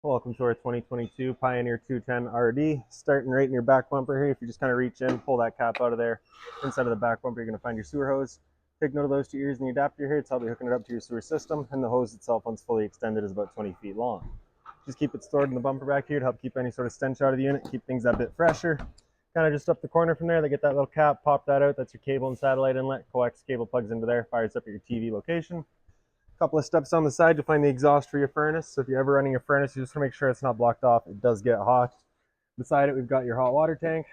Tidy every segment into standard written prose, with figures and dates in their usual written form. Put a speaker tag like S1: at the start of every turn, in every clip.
S1: Welcome to our 2022 Pioneer 210 RD. Starting right in your back bumper here. If you just kind of reach in, pull that cap out of there. Inside of the back bumper, you're going to find your sewer hose. Take note of those two ears and the adapter here. It's how you're hooking it up to your sewer system. And the hose itself, once fully extended, is about 20 feet long. Just keep it stored in the bumper back here to help keep any sort of stench out of the unit, keep things a bit fresher. Kind of just up the corner from there, they get that little cap, pop that out. That's your cable and satellite inlet. Coax cable plugs into there, fires up at your TV location. Couple of steps on the side to find the exhaust for your furnace. So if you're ever running a furnace, you just want to make sure it's not blocked off. It does get hot. Beside it, we've got your hot water tank.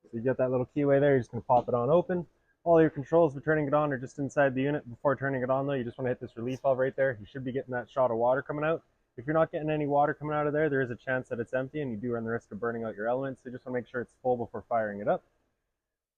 S1: So you get that little keyway there. You're just going to pop it on open. All your controls for turning it on are just inside the unit. Before turning it on, though, you just want to hit this relief valve right there. You should be getting that shot of water coming out. If you're not getting any water coming out of there, there is a chance that it's empty, and you do run the risk of burning out your elements. So you just want to make sure it's full before firing it up.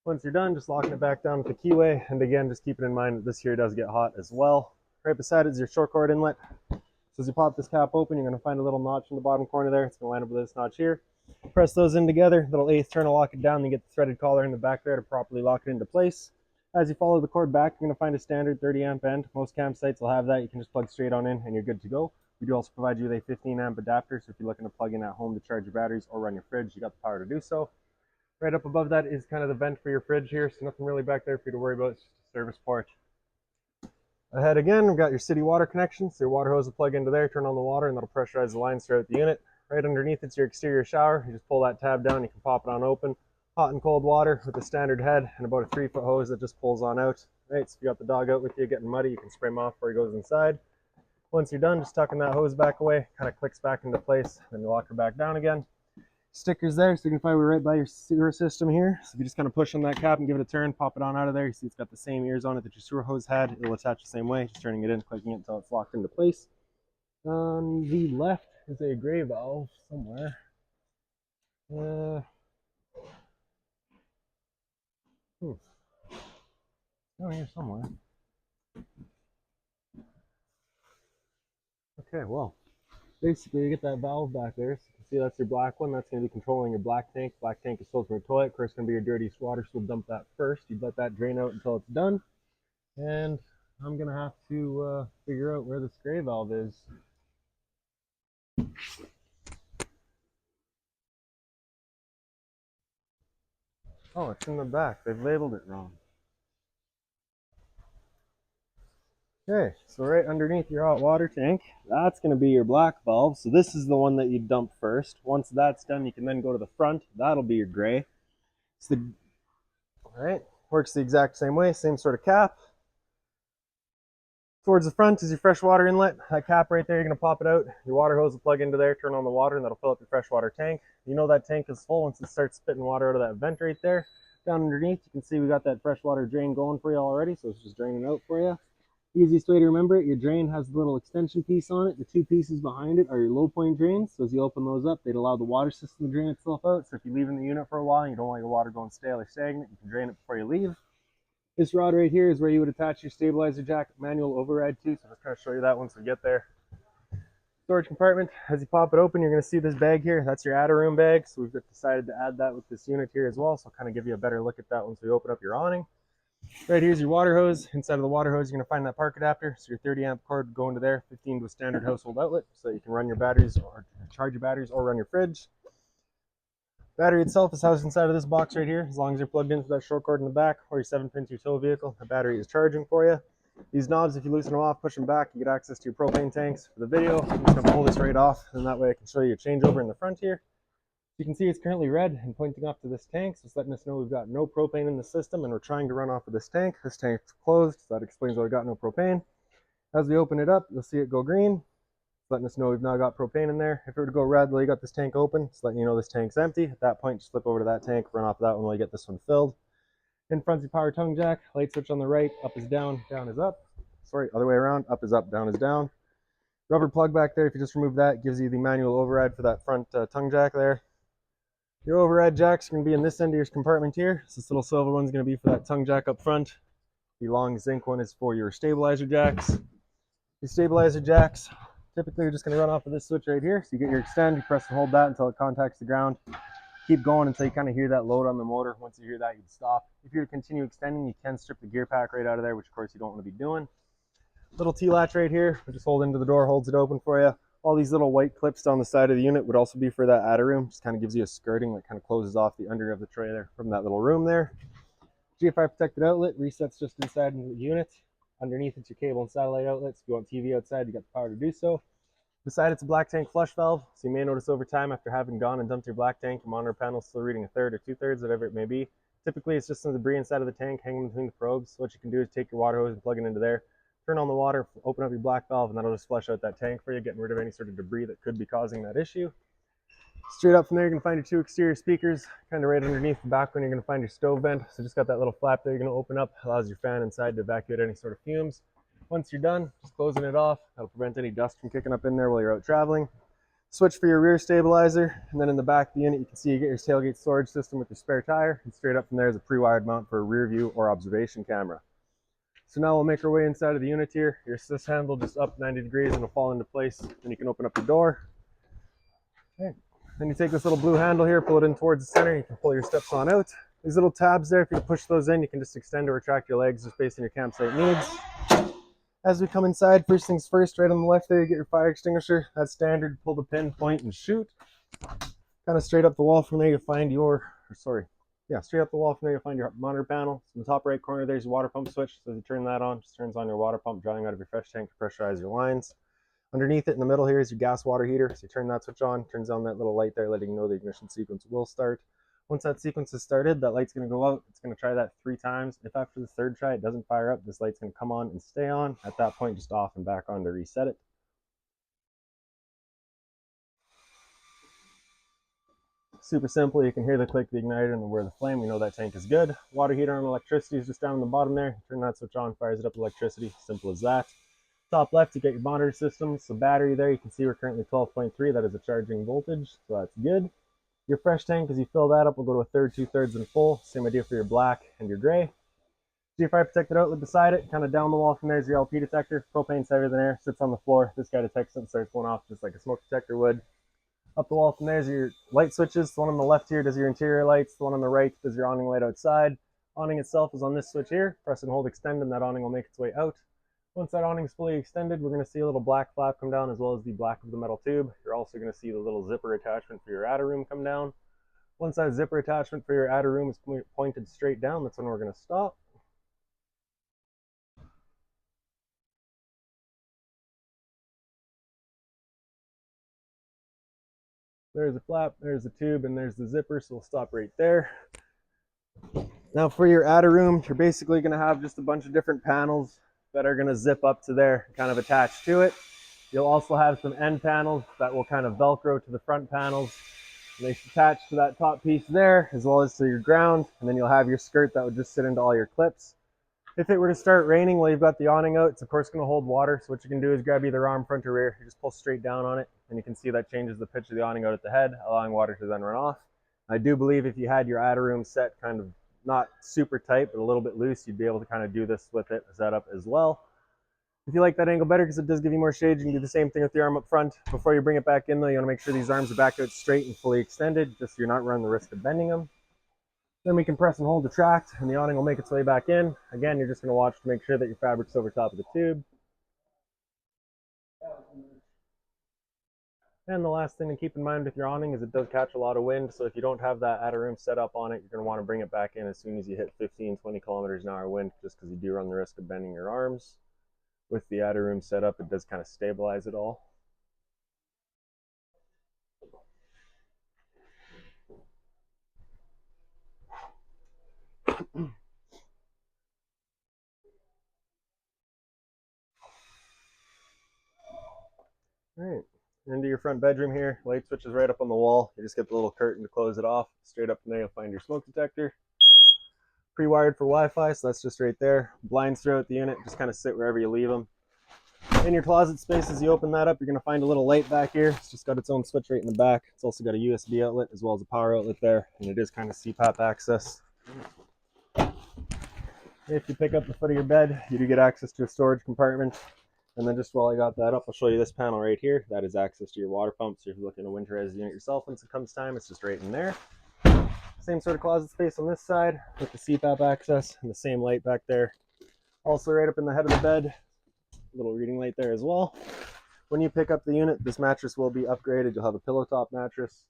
S1: Once you're done, just locking it back down with the keyway. And again, just keeping in mind that this here does get hot as well. Right beside it is your short cord inlet. So as you pop this cap open, you're going to find a little notch in the bottom corner there. It's going to line up with this notch here. Press those in together. Little eighth turn will lock it down. You get the threaded collar in the back there to properly lock it into place. As you follow the cord back, you're going to find a standard 30 amp end. Most campsites will have that. You can just plug straight on in and you're good to go. We do also provide you with a 15 amp adapter. So if you're looking to plug in at home to charge your batteries or run your fridge, you got the power to do so. Right up above that is kind of the vent for your fridge here. So nothing really back there for you to worry about. It's just a service port. Ahead again, we've got your city water connection. So your water hose will plug into there, turn on the water, and that'll pressurize the lines throughout the unit. Right underneath it's your exterior shower. You just pull that tab down, you can pop it on open. Hot and cold water with a standard head and about a 3-foot hose that just pulls on out. Right, so if you got the dog out with you getting muddy, you can spray him off before he goes inside. Once you're done, just tucking that hose back away, kind of clicks back into place, then you lock her back down again. Stickers there signify we're right by your sewer system here. So if you just kind of push on that cap and give it a turn, pop it on out of there. You see it's got the same ears on it that your sewer hose had. It'll attach the same way, just turning it in, clicking it until it's locked into place. On the left is a gray valve somewhere. Down here somewhere. Okay, well, basically you get that valve back there. So you can see that's your black one. That's going to be controlling your black tank. Black tank is filled from your toilet. Of course, it's going to be your dirtiest water, so we'll dump that first. You'd let that drain out until it's done. And I'm going to have to figure out where this gray valve is. Oh, it's in the back. They've labeled it wrong. Okay, so right underneath your hot water tank, that's going to be your black valve. So this is the one that you dump first. Once that's done, you can then go to the front. That'll be your gray. All right, works the exact same way, same sort of cap. Towards the front is your fresh water inlet. That cap right there, you're going to pop it out. Your water hose will plug into there, turn on the water, and that'll fill up your freshwater tank. You know that tank is full once it starts spitting water out of that vent right there. Down underneath, you can see we got that freshwater drain going for you already, so it's just draining out for you. Easiest way to remember it, your drain has a little extension piece on it. The two pieces behind it are your low point drains. So as you open those up, they'd allow the water system to drain itself out. So if you're leaving the unit for a while and you don't want your water going stale or stagnant, you can drain it before you leave. This rod right here is where you would attach your stabilizer jack manual override to. So I'll just kind of show you that once we get there. Storage compartment, as you pop it open, you're going to see this bag here. That's your add-a-room bag. So we've decided to add that with this unit here as well. So I'll kind of give you a better look at that once we open up your awning. Right here's your water hose. Inside of the water hose, you're going to find that park adapter. So your 30 amp cord going to there, 15 to a standard household outlet, so you can run your batteries or charge your batteries or run your fridge. Battery itself is housed inside of this box right here. As long as you're plugged into that short cord in the back or your 7-pin to your tow vehicle, the battery is charging for you. These knobs, if you loosen them off, push them back, you get access to your propane tanks. For the video, I'm just going to pull this right off, and that way I can show you a changeover in the front here. You can see it's currently red and pointing off to this tank, so it's letting us know we've got no propane in the system and we're trying to run off of this tank. This tank's closed, so that explains why we got no propane. As we open it up, you'll see it go green. It's letting us know we've now got propane in there. If it were to go red while you got this tank open, it's letting you know this tank's empty. At that point, just flip over to that tank, run off of that one while you get this one filled. In front's your power tongue jack, light switch on the right, up is down, down is up. Sorry, other way around, up is up, down is down. Rubber plug back there, if you just remove that, gives you the manual override for that front tongue jack there. Your override jacks are going to be in this end of your compartment here. So this little silver one's going to be for that tongue jack up front. The long zinc one is for your stabilizer jacks. Your stabilizer jacks, typically you're just going to run off of this switch right here. So you get your extend, you press and hold that until it contacts the ground. Keep going until you kind of hear that load on the motor. Once you hear that, you'd stop. If you're to continue extending, you can strip the gear pack right out of there, which of course you don't want to be doing. Little T-latch right here, we just hold into the door, holds it open for you. All these little white clips down the side of the unit would also be for that attic room. Just kind of gives you a skirting that kind of closes off the under of the trailer from that little room there. GFI protected outlet resets just inside the unit. Underneath it's your cable and satellite outlets. If you want TV outside, you got the power to do so. Beside it's a black tank flush valve, so you may notice over time after having gone and dumped your black tank, your monitor panel is still reading a third or 2/3, whatever it may be. Typically it's just some debris inside of the tank hanging between the probes. So what you can do is take your water hose and plug it into there, turn on the water, open up your black valve, and that'll just flush out that tank for you, getting rid of any sort of debris that could be causing that issue. Straight up from there, you're going to find your 2 exterior speakers. Kind of right underneath the back one, you're going to find your stove vent. So just got that little flap there you're going to open up. Allows your fan inside to evacuate any sort of fumes. Once you're done, just closing it off. That'll prevent any dust from kicking up in there while you're out traveling. Switch for your rear stabilizer. And then in the back of the unit, you can see you get your tailgate storage system with your spare tire. And straight up from there is a pre-wired mount for a rear view or observation camera. So now we'll make our way inside of the unit here. Your assist handle just up 90 degrees and it'll fall into place. Then you can open up your door. Okay. Then you take this little blue handle here, pull it in towards the center. You can pull your steps on out. These little tabs there, if you push those in, you can just extend or retract your legs just based on your campsite needs. As we come inside, first things first, right on the left there, you get your fire extinguisher. That's standard. Pull the pin, point, and shoot. Kind of straight up the wall from there, you'll find straight up the wall from there, you'll find your monitor panel. So in the top right corner, there's your water pump switch. So as you turn that on, just turns on your water pump, drawing out of your fresh tank to pressurize your lines. Underneath it in the middle here is your gas water heater. So you turn that switch on, turns on that little light there, letting you know the ignition sequence will start. Once that sequence is started, that light's going to go out. It's going to try that 3 times. If after the 3rd try it doesn't fire up, this light's going to come on and stay on. At that point, just off and back on to reset it. Super simple. You can hear the click of the igniter and where the flame. We know that tank is good. Water heater on electricity is just down in the bottom there. Turn that switch on, fires it up with electricity. Simple as that. Top left, you get your monitor system. So battery there, you can see we're currently 12.3. That is a charging voltage, so that's good. Your fresh tank, as you fill that up, will go to a third, 2/3, and full. Same idea for your black and your gray. GFI protected outlet beside it, kind of down the wall from there is your LP detector. Propane's heavier than air, sits on the floor. This guy detects it and starts going off just like a smoke detector would. Up the wall from there is your light switches. The one on the left here does your interior lights. The one on the right does your awning light outside. Awning itself is on this switch here. Press and hold extend and that awning will make its way out. Once that awning is fully extended, we're going to see a little black flap come down as well as the black of the metal tube. You're also going to see the little zipper attachment for your attic room come down. Once that zipper attachment for your attic room is pointed straight down, that's when we're going to stop. There's the flap, there's the tube, and there's the zipper, so we'll stop right there. Now for your attic room, you're basically going to have just a bunch of different panels that are going to zip up to there, kind of attached to it. You'll also have some end panels that will kind of Velcro to the front panels. And they attach to that top piece there, as well as to your ground. And then you'll have your skirt that would just sit into all your clips. If it were to start raining while you've got the awning out, it's of course going to hold water. So what you can do is grab either arm, front, or rear. You just pull straight down on it, and you can see that changes the pitch of the awning out at the head, allowing water to then run off. I do believe if you had your attic room set kind of not super tight, but a little bit loose, you'd be able to kind of do this with it set up as well. If you like that angle better, because it does give you more shade, you can do the same thing with the arm up front. Before you bring it back in though, you want to make sure these arms are back out straight and fully extended, just so you're not running the risk of bending them. Then we can press and hold retract, and the awning will make its way back in. Again, you're just going to watch to make sure that your fabric's over top of the tube. And the last thing to keep in mind with your awning is it does catch a lot of wind, so if you don't have that attic room set up on it, you're going to want to bring it back in as soon as you hit 15-20 kilometers an hour wind, just because you do run the risk of bending your arms. With the attic room set up, it does kind of stabilize it all. Alright, into your front bedroom here. Light switch is right up on the wall. You just get the little curtain to close it off. Straight up from there, you'll find your smoke detector. Pre-wired for Wi-Fi, so that's just right there. Blinds throughout the unit, just kind of sit wherever you leave them. In your closet space, as you open that up, you're going to find a little light back here. It's just got its own switch right in the back. It's also got a USB outlet as well as a power outlet there, and it is kind of CPAP access. If you pick up the foot of your bed, you do get access to a storage compartment. And then just while I got that up, I'll show you this panel right here. That is access to your water pump. So if you're looking to winterize the unit yourself once it comes time, it's just right in there. Same sort of closet space on this side with the CPAP access and the same light back there. Also right up in the head of the bed, little reading light there as well. When you pick up the unit, this mattress will be upgraded. You'll have a pillow top mattress.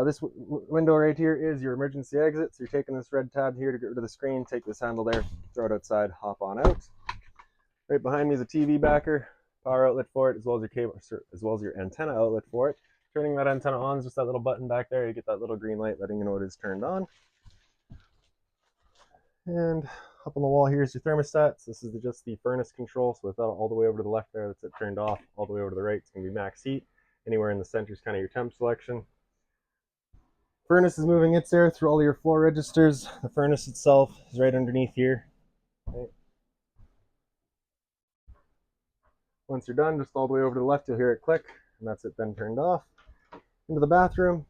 S1: This window right here is your emergency exit. So you're taking this red tab here to get rid of the screen, take this handle there, throw it outside, hop on out. Right behind me is a TV backer, power outlet for it, as well as your cable, as well as your antenna outlet for it. Turning that antenna on is just that little button back there. You get that little green light letting you know it is turned on. And up on the wall here is your thermostats. This is just the furnace control, so without all the way over to the left there, that's it turned off. All the way over to the right, it's going to be max heat. Anywhere in the center is kind of your temp selection. Furnace is moving its air through all your floor registers. The furnace itself is right underneath here. Right. Once you're done, just all the way over to the left, you'll hear it click, and that's it then turned off. Into the bathroom.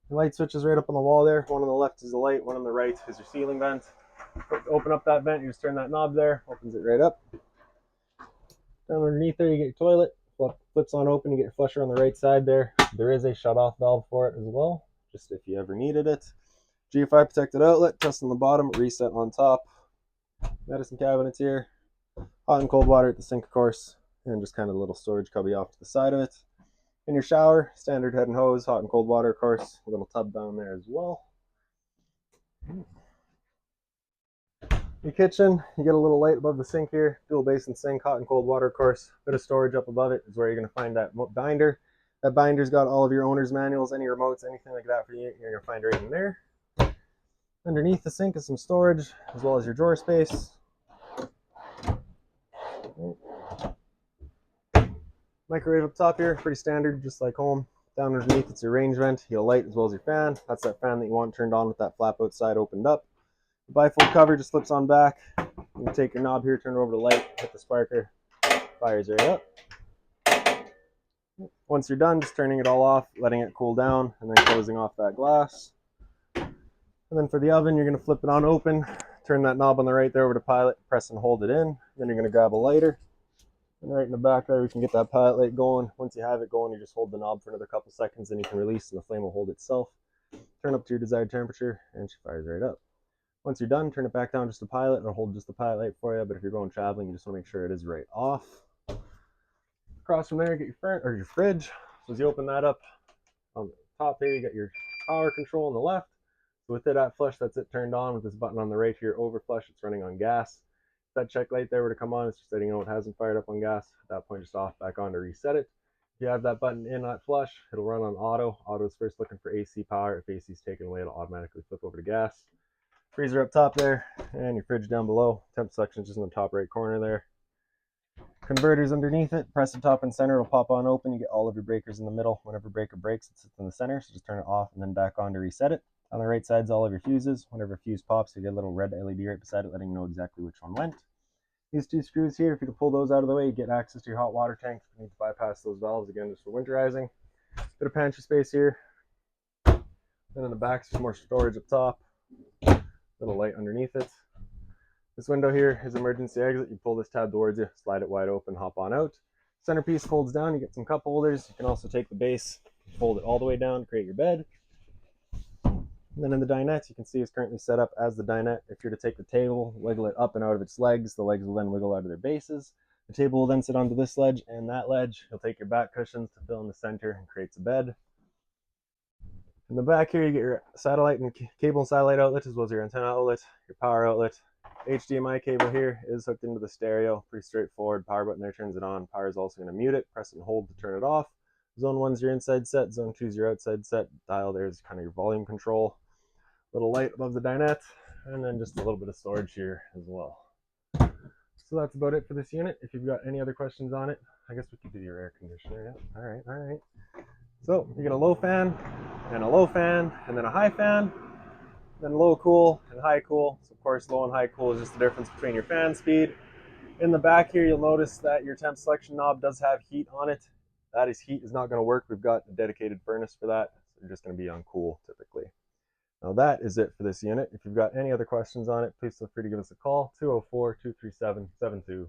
S1: The light switch is right up on the wall there. One on the left is the light, one on the right is your ceiling vent. Open up that vent, you just turn that knob there, opens it right up. Down underneath there, you get your toilet. Flips on open, you get your flusher on the right side there. There is a shut-off valve for it as well, just if you ever needed it. GFI protected outlet, test on the bottom, reset on top. Medicine cabinets here. Hot and cold water at the sink, of course, and just kind of a little storage cubby off to the side of it. In your shower, standard head and hose, hot and cold water, of course. A little tub down there as well. Your kitchen, you get a little light above the sink here. Dual basin sink, hot and cold water, of course. Bit of storage up above it is where you're going to find that binder. That binder's got all of your owner's manuals, any remotes, anything like that for you. You're going to find right in there. Underneath the sink is some storage, as well as your drawer space. Microwave up top here, pretty standard, just like home. Down underneath, it's your range vent, your light, as well as your fan. That's that fan that you want turned on with that flap outside opened up. The bifold cover just flips on back. You can take your knob here, turn it over to the light, hit the sparker, fires right up. Once you're done, just turning it all off, letting it cool down, and then closing off that glass. And then for the oven, you're going to flip it on open, turn that knob on the right there over to pilot, press and hold it in. Then you're going to grab a lighter. And right in the back there, we can get that pilot light going. Once you have it going, you just hold the knob for another couple seconds, and you can release, and the flame will hold itself. Turn up to your desired temperature, and she fires right up. Once you're done, turn it back down just to pilot. It'll hold just the pilot light for you, but if you're going traveling, you just want to make sure it is right off. Across from there, get your fridge. So as you open that up, on the top there, you got your power control on the left. So with it at flush, that's it turned on. With this button on the right here, over flush, it's running on gas. If that check light there were to come on, it's just letting you know it hasn't fired up on gas. At that point, just off back on to reset it. If you have that button in at flush, it'll run on auto. Auto is first looking for AC power. If AC is taken away, it'll automatically flip over to gas. Freezer up top there, and your fridge down below. Temp section is just in the top right corner there. Converters underneath it. Press the top and center, it'll pop on open. You get all of your breakers in the middle. Whenever breaker breaks, it sits in the center, so just turn it off and then back on to reset it. On the right side is all of your fuses. Whenever a fuse pops, you get a little red LED right beside it, letting you know exactly which one went. These two screws here, if you can pull those out of the way, you get access to your hot water tank. You need to bypass those valves again just for winterizing. Bit of pantry space here. Then in the back, some more storage up top. Little light underneath it. This window here is emergency exit. You pull this tab towards you, slide it wide open, hop on out. Centerpiece folds down, you get some cup holders. You can also take the base, fold it all the way down to create your bed. And then in the dinette, you can see it's currently set up as the dinette. If you're to take the table, wiggle it up and out of its legs, the legs will then wiggle out of their bases. The table will then sit onto this ledge and that ledge. You'll take your back cushions to fill in the center and creates a bed. In the back here, you get your satellite and cable and satellite outlet, as well as your antenna outlet, your power outlet. HDMI cable here is hooked into the stereo. Pretty straightforward. Power button there turns it on. Power is also going to mute it. Press and hold to turn it off. Zone 1 is your inside set. Zone 2 is your outside set. Dial there is kind of your volume control. Little light above the dinette. And then just a little bit of storage here as well. So that's about it for this unit. If you've got any other questions on it, I guess we could do your air conditioner. Yeah. All right. So you get a low fan, and a low fan, and then a high fan, then low cool and high cool. So of course, low and high cool is just the difference between your fan speed. In the back here, you'll notice that your temp selection knob does have heat on it. That is heat is not going to work. We've got a dedicated furnace for that. So you're just going to be on cool typically. Now that is it for this unit. If you've got any other questions on it, please feel free to give us a call, 204-237-7272.